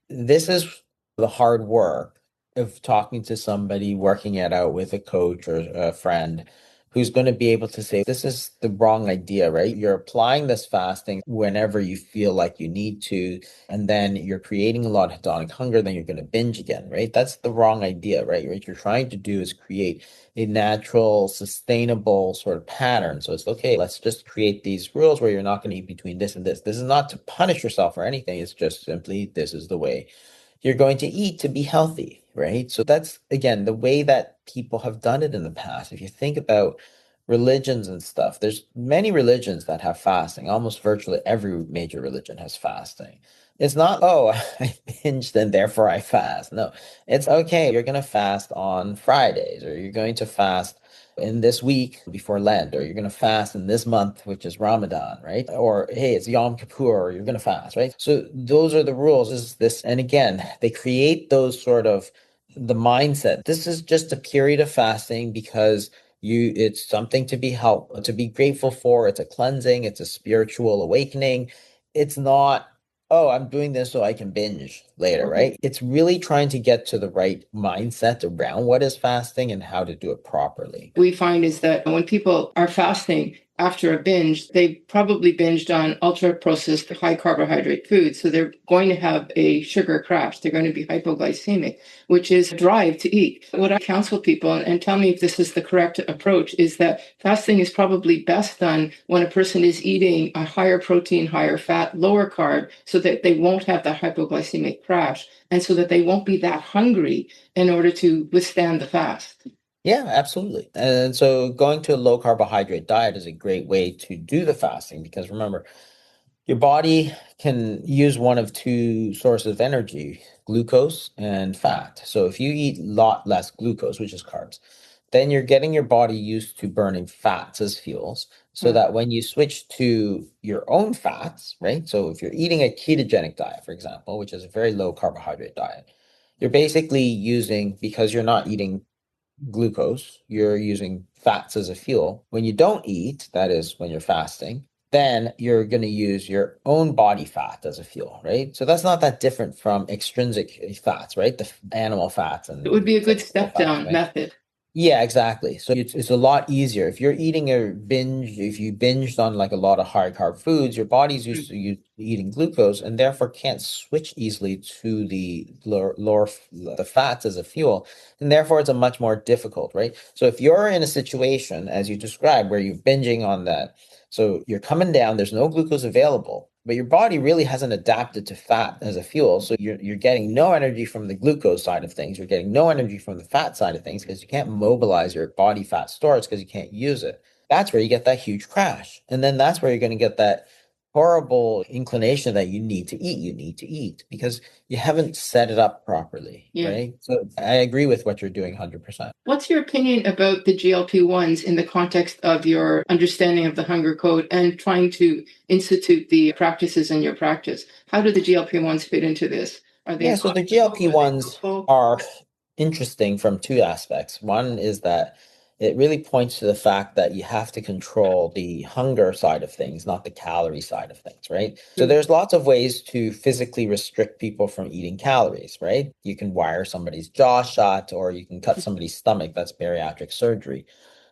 [SPEAKER 3] this is the hard work of talking to somebody, working it out with a coach or a friend who's going to be able to say, this is the wrong idea, right? You're applying this fasting whenever you feel like you need to, and then you're creating a lot of hedonic hunger, then you're going to binge again, right? That's the wrong idea, right? What you're trying to do is create a natural, sustainable sort of pattern. So it's okay, let's just create these rules where you're not going to eat between this and this. This is not to punish yourself or anything. It's just simply, this is the way you're going to eat to be healthy, right? So that's, again, the way that people have done it in the past. If you think about religions and stuff, there's many religions that have fasting. Almost virtually every major religion has fasting. It's not, oh, I binged and therefore I fast. No, it's okay, you're going to fast on Fridays, or you're going to fast in this week before Lent, or you're going to fast in this month, which is Ramadan, right? Or hey, it's Yom Kippur, or you're going to fast, right? So those are the rules. Is this, and again, they create those sort of the mindset. This is just a period of fasting because it's something to to be grateful for. It's a cleansing. It's a spiritual awakening. It's not, oh, I'm doing this so I can binge later, right? It's really trying to get to the right mindset around what is fasting and how to do it properly.
[SPEAKER 2] We find is that when people are fasting after a binge, they probably binged on ultra processed high carbohydrate foods. So they're going to have a sugar crash. They're going to be hypoglycemic, which is a drive to eat. What I counsel people, and tell me if this is the correct approach, is that fasting is probably best done when a person is eating a higher protein, higher fat, lower carb, so that they won't have the hypoglycemic crash and so that they won't be that hungry in order to withstand the fast.
[SPEAKER 3] Yeah, absolutely. And so going to a low carbohydrate diet is a great way to do the fasting because remember, your body can use one of two sources of energy, glucose and fat. So if you eat a lot less glucose, which is carbs, then you're getting your body used to burning fats as fuels so that when you switch to your own fats, right? So if you're eating a ketogenic diet, for example, which is a very low carbohydrate diet, you're basically using, because you're not eating glucose, you're using fats as a fuel. When you don't eat, that is when you're fasting, then you're going to use your own body fat as a fuel, right? So that's not that different from extrinsic fats, right? The animal fats and
[SPEAKER 2] it would be a good
[SPEAKER 3] vegetable
[SPEAKER 2] step
[SPEAKER 3] fats,
[SPEAKER 2] down
[SPEAKER 3] right?
[SPEAKER 2] method.
[SPEAKER 3] Yeah, exactly. So it's a lot easier. If you're eating if you binged on like a lot of high carb foods, your body's used to eating glucose and therefore can't switch easily to the fats as a fuel. And therefore it's a much more difficult, right? So if you're in a situation, as you described, where you're binging on that, so you're coming down, there's no glucose available, but your body really hasn't adapted to fat as a fuel. So you're getting no energy from the glucose side of things. You're getting no energy from the fat side of things because you can't mobilize your body fat stores because you can't use it. That's where you get that huge crash. And then that's where you're going to get that horrible inclination that you need to eat. You need to eat because you haven't set it up properly, right? So I agree with what you're doing 100%.
[SPEAKER 2] What's your opinion about the GLP-1s in the context of your understanding of the hunger code and trying to institute the practices in your practice? How do the GLP-1s fit into this? Are they
[SPEAKER 3] So the GLP-1s are interesting from two aspects. One is that it really points to the fact that you have to control the hunger side of things, not the calorie side of things, right? So there's lots of ways to physically restrict people from eating calories, right? You can wire somebody's jaw shut, or you can cut somebody's stomach. That's bariatric surgery,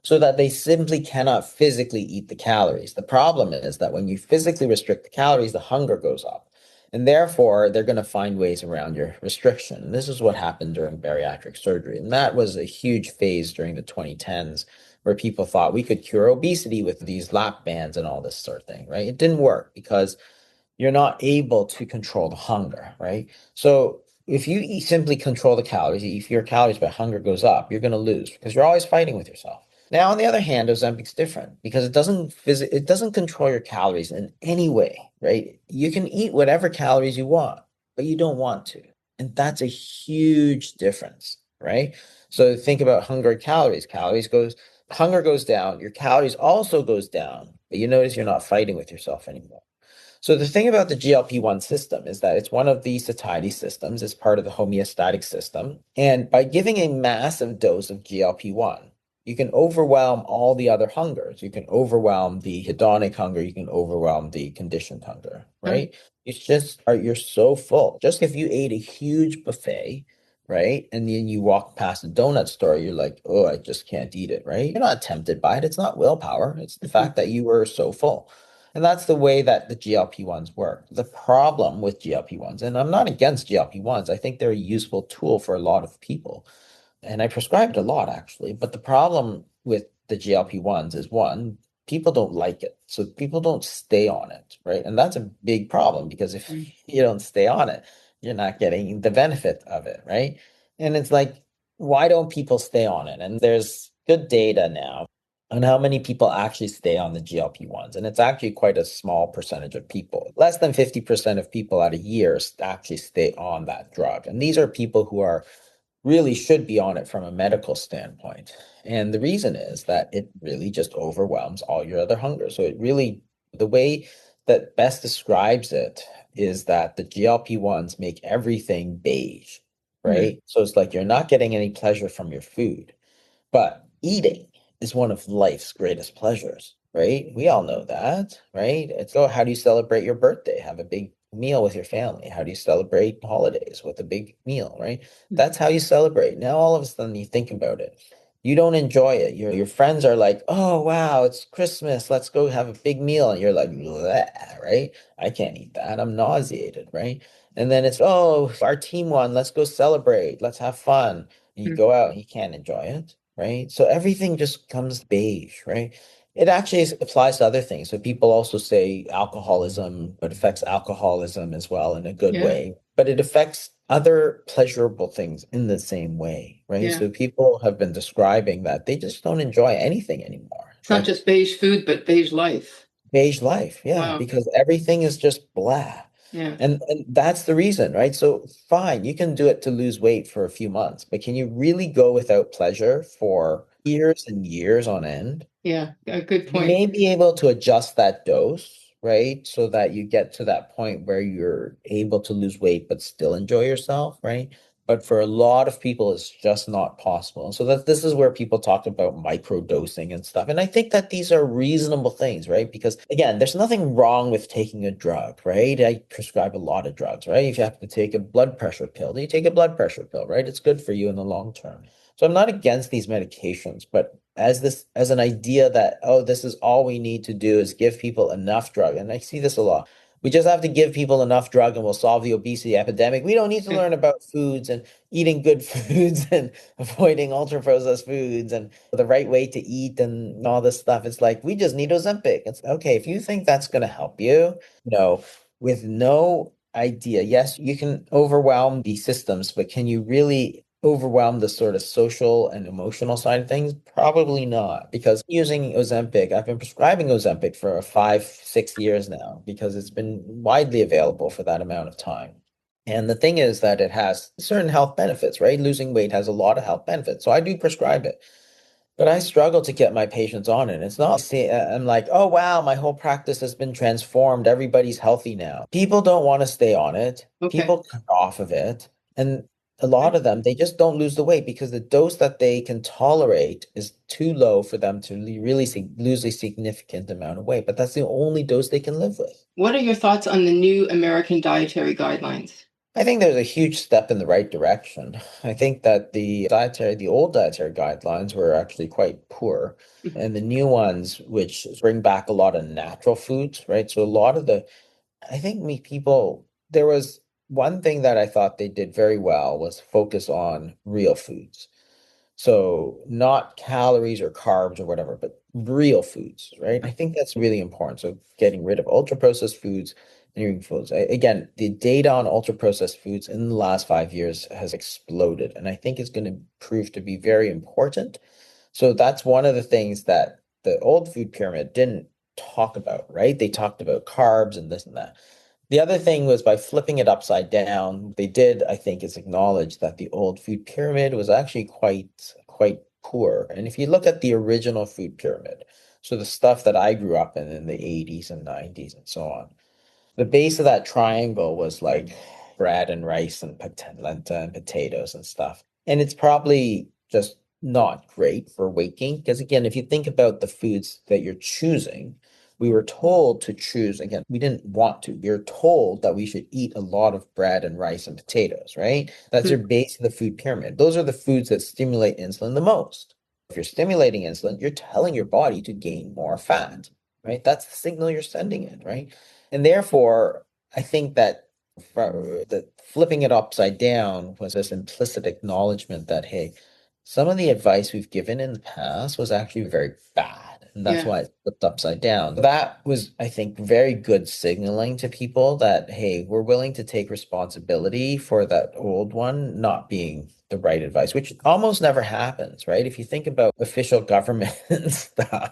[SPEAKER 3] so that they simply cannot physically eat the calories. The problem is that when you physically restrict the calories, the hunger goes up. And therefore, they're going to find ways around your restriction. And this is what happened during bariatric surgery. And that was a huge phase during the 2010s where people thought we could cure obesity with these lap bands and all this sort of thing, right? It didn't work because you're not able to control the hunger, right? So if you simply control the calories, if your calories by hunger goes up, you're going to lose because you're always fighting with yourself. Now, on the other hand, Ozempic's different because it doesn't control your calories in any way, right? You can eat whatever calories you want, but you don't want to. And that's a huge difference, right? So think about hunger calories. Calories goes hunger goes down, your calories also goes down, but you notice you're not fighting with yourself anymore. So the thing about the GLP-1 system is that it's one of the satiety systems. It's part of the homeostatic system. And by giving a massive dose of GLP-1, you can overwhelm all the other hungers. You can overwhelm the hedonic hunger. You can overwhelm the conditioned hunger, right? It's just, you're so full. Just if you ate a huge buffet, right? And then you walk past a donut store, you're like, oh, I just can't eat it, right? You're not tempted by it. It's not willpower. It's the fact that you were so full. And that's the way that the GLP-1s work. The problem with GLP-1s, and I'm not against GLP-1s, I think they're a useful tool for a lot of people. And I prescribed a lot actually. But the problem with the GLP-1s is one, people don't like it. So people don't stay on it, right? And that's a big problem because if you don't stay on it, you're not getting the benefit of it, right? And it's like, why don't people stay on it? And there's good data now on how many people actually stay on the GLP-1s. And it's actually quite a small percentage of people. Less than 50% of people out of years actually stay on that drug. And these are people who are really should be on it from a medical standpoint. And the reason is that it really just overwhelms all your other hunger. So it really, the way that best describes it is that the GLP-1s make everything beige, right? So it's like you're not getting any pleasure from your food, but eating is one of life's greatest pleasures, right? We all know that, right? It's, oh, how do you celebrate your birthday? Have a big meal with your family. How do you celebrate holidays? With a big meal, right? That's how you celebrate. Now all of a sudden you think about it. You don't enjoy it. Your friends are like, oh wow, it's Christmas. Let's go have a big meal. And you're like, "Bleh," right? I can't eat that. I'm nauseated, right? And then it's, oh, our team won. Let's go celebrate. Let's have fun. And you go out and you can't enjoy it, right? So everything just comes beige, right? It actually applies to other things. So people also say alcoholism, it affects alcoholism as well in a good way, but it affects other pleasurable things in the same way, right? So people have been describing that they just don't enjoy anything anymore.
[SPEAKER 2] It's not just beige food, but beige life.
[SPEAKER 3] Beige life, yeah, because everything is just blah. And that's the reason, right? So fine, you can do it to lose weight for a few months, but can you really go without pleasure for years and years on end?
[SPEAKER 2] Yeah, a good point.
[SPEAKER 3] You may be able to adjust that dose, right? So that you get to that point where you're able to lose weight but still enjoy yourself, right? But for a lot of people, it's just not possible. And so that this is where people talk about micro dosing and stuff. And I think that these are reasonable things, right? Because again, there's nothing wrong with taking a drug, right? I prescribe a lot of drugs, right? If you have to take a blood pressure pill, you take a blood pressure pill, right? It's good for you in the long term. So I'm not against these medications, but as an idea that, oh, this is all we need to do is give people enough drug. And I see this a lot. We just have to give people enough drug and we'll solve the obesity epidemic. We don't need to learn about foods and eating good foods and avoiding ultra processed foods and the right way to eat and all this stuff. It's like, we just need Ozempic. It's okay. If you think that's going to help you, with no idea. Yes, you can overwhelm the systems, but can you really overwhelm the sort of social and emotional side of things? Probably not, because using Ozempic, I've been prescribing Ozempic for 5, 6 years now because it's been widely available for that amount of time. And the thing is that it has certain health benefits, right? Losing weight has a lot of health benefits. So I do prescribe it. But I struggle to get my patients on it. It's not, I'm like, oh, wow, my whole practice has been transformed. Everybody's healthy now. People don't want to stay on it. People come off of it. And a lot of them, they just don't lose the weight because the dose that they can tolerate is too low for them to really lose a significant amount of weight. But that's the only dose they can live with.
[SPEAKER 2] What are your thoughts on the new American dietary guidelines?
[SPEAKER 3] I think there's a huge step in the right direction. I think that the old dietary guidelines were actually quite poor. And the new ones, which bring back a lot of natural foods, right? So a lot of I think there was one thing that I thought they did very well was focus on real foods. So not calories or carbs or whatever, but real foods, right? I think that's really important. So getting rid of ultra processed foods and eating foods. Again, the data on ultra processed foods in the last 5 years has exploded, and I think it's going to prove to be very important. So that's one of the things that the old food pyramid didn't talk about, right? They talked about carbs and this and that. The other thing was by flipping it upside down, they did, I think, is acknowledge that the old food pyramid was actually quite poor. And if you look at the original food pyramid, so the stuff that I grew up in the 80s and 90s and so on, the base of that triangle was like bread and rice and lenta and potatoes and stuff. And it's probably just not great for weight gain. Because again, if you think about the foods that you're choosing, we were told to choose, again, we didn't want to. We were told that we should eat a lot of bread and rice and potatoes, right? That's your base of the food pyramid. Those are the foods that stimulate insulin the most. If you're stimulating insulin, you're telling your body to gain more fat, right? That's the signal you're sending it, right? And therefore, I think that flipping it upside down was this implicit acknowledgement that, hey, some of the advice we've given in the past was actually very bad. And that's why it flipped upside down. That was, I think, very good signaling to people that, hey, we're willing to take responsibility for that old one not being the right advice, which almost never happens, right? If you think about official government stuff,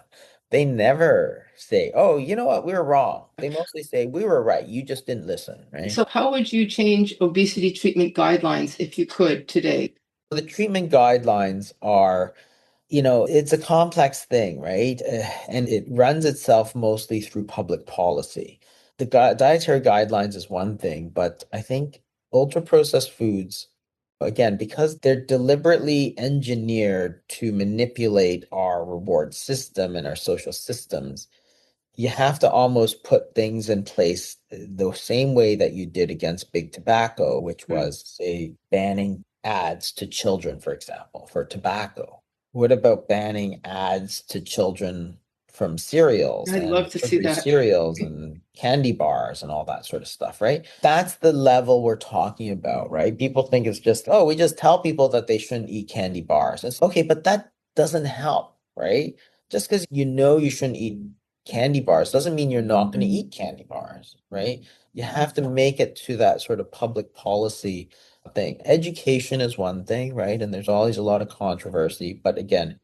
[SPEAKER 3] they never say, oh, you know what, we were wrong. They mostly say, we were right. You just didn't listen, right?
[SPEAKER 2] So how would you change obesity treatment guidelines if you could today?
[SPEAKER 3] The treatment guidelines are, it's a complex thing, right? And it runs itself mostly through public policy. The dietary guidelines is one thing, but I think ultra processed foods, again, because they're deliberately engineered to manipulate our reward system and our social systems, you have to almost put things in place the same way that you did against big tobacco, which was, say, banning ads to children, for example, for tobacco. What about banning ads to children from cereals
[SPEAKER 2] I'd
[SPEAKER 3] and
[SPEAKER 2] love to see
[SPEAKER 3] sugary
[SPEAKER 2] that.
[SPEAKER 3] cereals and candy bars and all that sort of stuff, right? That's the level we're talking about, right? People think it's just, oh, we just tell people that they shouldn't eat candy bars. It's okay, but that doesn't help, right? Just because you shouldn't eat candy bars doesn't mean you're not going to eat candy bars, right? You have to make it to that sort of public policy thing. Education is one thing, right? And there's always a lot of controversy. But again,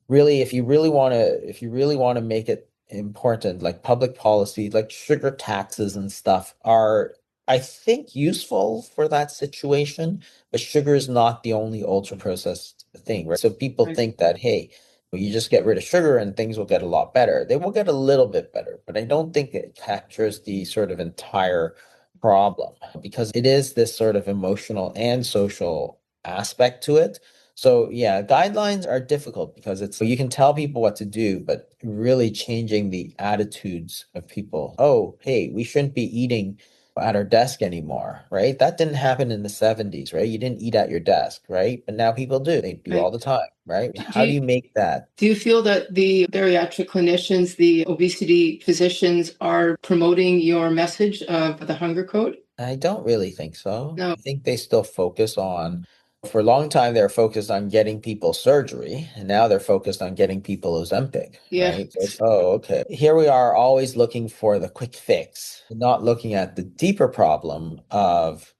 [SPEAKER 3] really, if you really want to make it important, like public policy, like sugar taxes and stuff are, I think, useful for that situation. But sugar is not the only ultra processed thing, right? So people think that, hey, you just get rid of sugar and things will get a lot better. They will get a little bit better, but I don't think it captures the sort of entire problem because it is this sort of emotional and social aspect to it. So yeah, guidelines are difficult because you can tell people what to do, but really changing the attitudes of people. Oh, hey, we shouldn't be eating at our desk anymore, right? That didn't happen in the 70s, right? You didn't eat at your desk, right? But now people do. They do all the time, right? How do you make that?
[SPEAKER 2] Do you feel that the bariatric clinicians, the obesity physicians are promoting your message of the hunger code?
[SPEAKER 3] I don't really think so.
[SPEAKER 2] No.
[SPEAKER 3] I think they still focus on, for a long time, they're focused on getting people surgery, and now they're focused on getting people Ozempic, right? So it's, oh, okay. Here we are always looking for the quick fix, not looking at the deeper problem of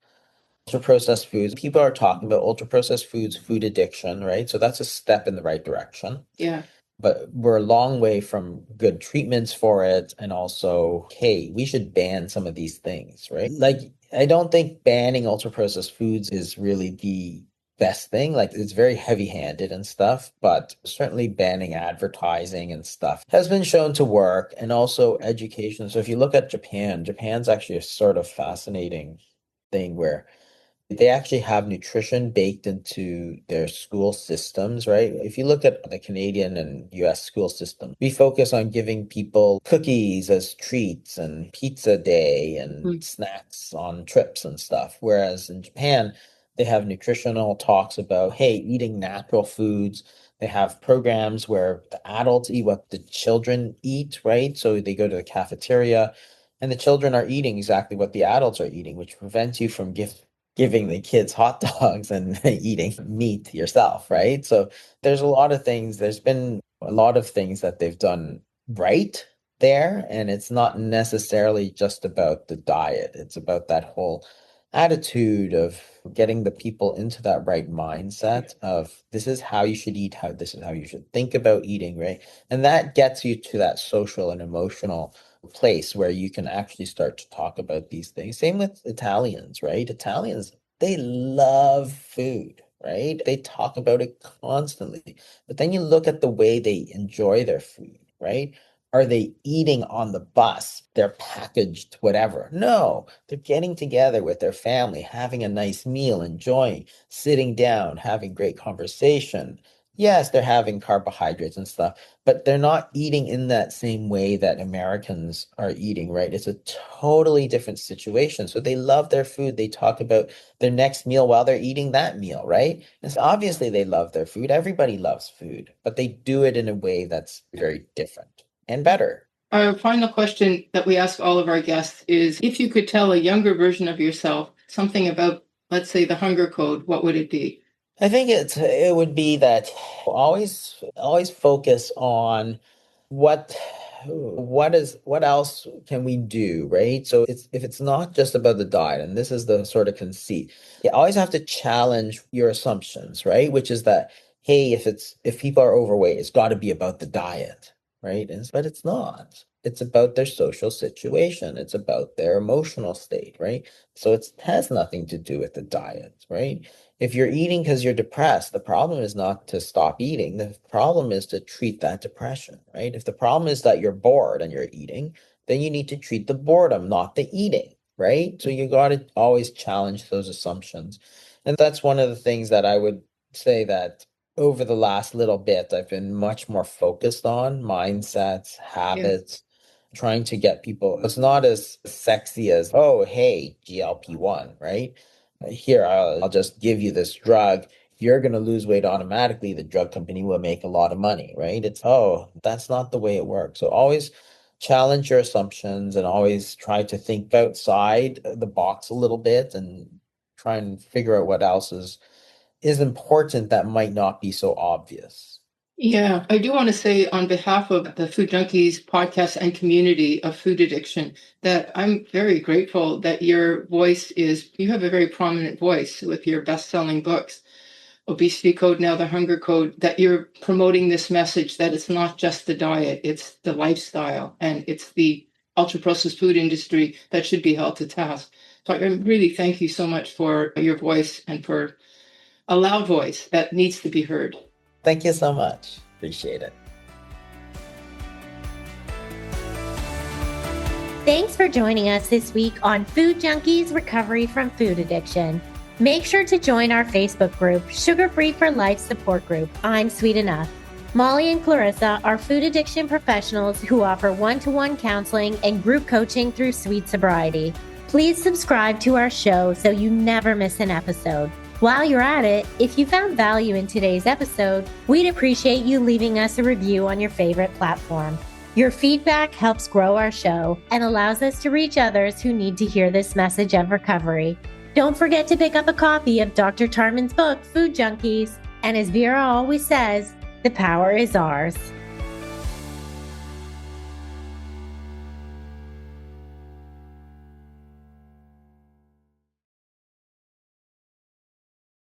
[SPEAKER 3] ultra processed foods. People are talking about ultra processed foods, food addiction, right? So that's a step in the right direction.
[SPEAKER 2] Yeah.
[SPEAKER 3] But we're a long way from good treatments for it. And also, hey, we should ban some of these things, right? Like, I don't think banning ultra processed foods is really the best thing. Like, it's very heavy handed and stuff, but certainly banning advertising and stuff has been shown to work, and also education. So if you look at Japan, Japan's actually a sort of fascinating thing where they actually have nutrition baked into their school systems, right? If you look at the Canadian and US school system, we focus on giving people cookies as treats and pizza day and snacks on trips and stuff. Whereas in Japan, they have nutritional talks about, hey, eating natural foods. They have programs where the adults eat what the children eat, right? So they go to the cafeteria and the children are eating exactly what the adults are eating, which prevents you from giving the kids hot dogs and eating meat yourself, right? So there's a lot of things, there's been a lot of things that they've done right there. And it's not necessarily just about the diet, it's about that whole attitude of getting the people into that right mindset of this is how you should eat, how this is how you should think about eating, right? And that gets you to that social and emotional place where you can actually start to talk about these things. Same with Italians, right? Italians, they love food, right? They talk about it constantly. But then you look at the way they enjoy their food, right? Are they eating on the bus? They're packaged, whatever. No, they're getting together with their family, having a nice meal, enjoying, sitting down, having great conversation. Yes, they're having carbohydrates and stuff, but they're not eating in that same way that Americans are eating, right? It's a totally different situation. So they love their food. They talk about their next meal while they're eating that meal, right? And so obviously they love their food. Everybody loves food, but they do it in a way that's very different and better.
[SPEAKER 2] Our final question that we ask all of our guests is, if you could tell a younger version of yourself something about, let's say, the hunger code, what would it be?
[SPEAKER 3] I think it would be that always focus on what what else can we do, right? So if it's not just about the diet, and this is the sort of conceit, you always have to challenge your assumptions, right? Which is that, hey, if people are overweight, it's got to be about the diet, right? But it's not. It's about their social situation. It's about their emotional state, right? So it has nothing to do with the diet, right? If you're eating because you're depressed, the problem is not to stop eating. The problem is to treat that depression, right? If the problem is that you're bored and you're eating, then you need to treat the boredom, not the eating, right? So you got to always challenge those assumptions. And that's one of the things that I would say that over the last little bit, I've been much more focused on mindsets, habits, trying to get people. It's not as sexy as, oh, hey, GLP-1, right? Here, I'll just give you this drug. You're going to lose weight automatically. The drug company will make a lot of money, right? That's not the way it works. So always challenge your assumptions and always try to think outside the box a little bit and try and figure out what else is important that might not be so obvious.
[SPEAKER 2] Yeah, I do want to say on behalf of the Food Junkies podcast and community of food addiction that I'm very grateful that you have a very prominent voice with your best-selling books, Obesity Code, now the Hunger Code, that you're promoting this message that it's not just the diet, it's the lifestyle, and it's the ultra-processed food industry that should be held to task. So I really thank you so much for your voice and for a loud voice that needs to be heard.
[SPEAKER 3] Thank you so much. Appreciate it.
[SPEAKER 1] Thanks for joining us this week on Food Junkies Recovery from Food Addiction. Make sure to join our Facebook group, Sugar Free for Life Support Group, I'm Sweet Enough. Molly and Clarissa are food addiction professionals who offer one-to-one counseling and group coaching through Sweet Sobriety. Please subscribe to our show so you never miss an episode. While you're at it, if you found value in today's episode, we'd appreciate you leaving us a review on your favorite platform. Your feedback helps grow our show and allows us to reach others who need to hear this message of recovery. Don't forget to pick up a copy of Dr. Tarman's book, Food Junkies. And as Vera always says, the power is ours.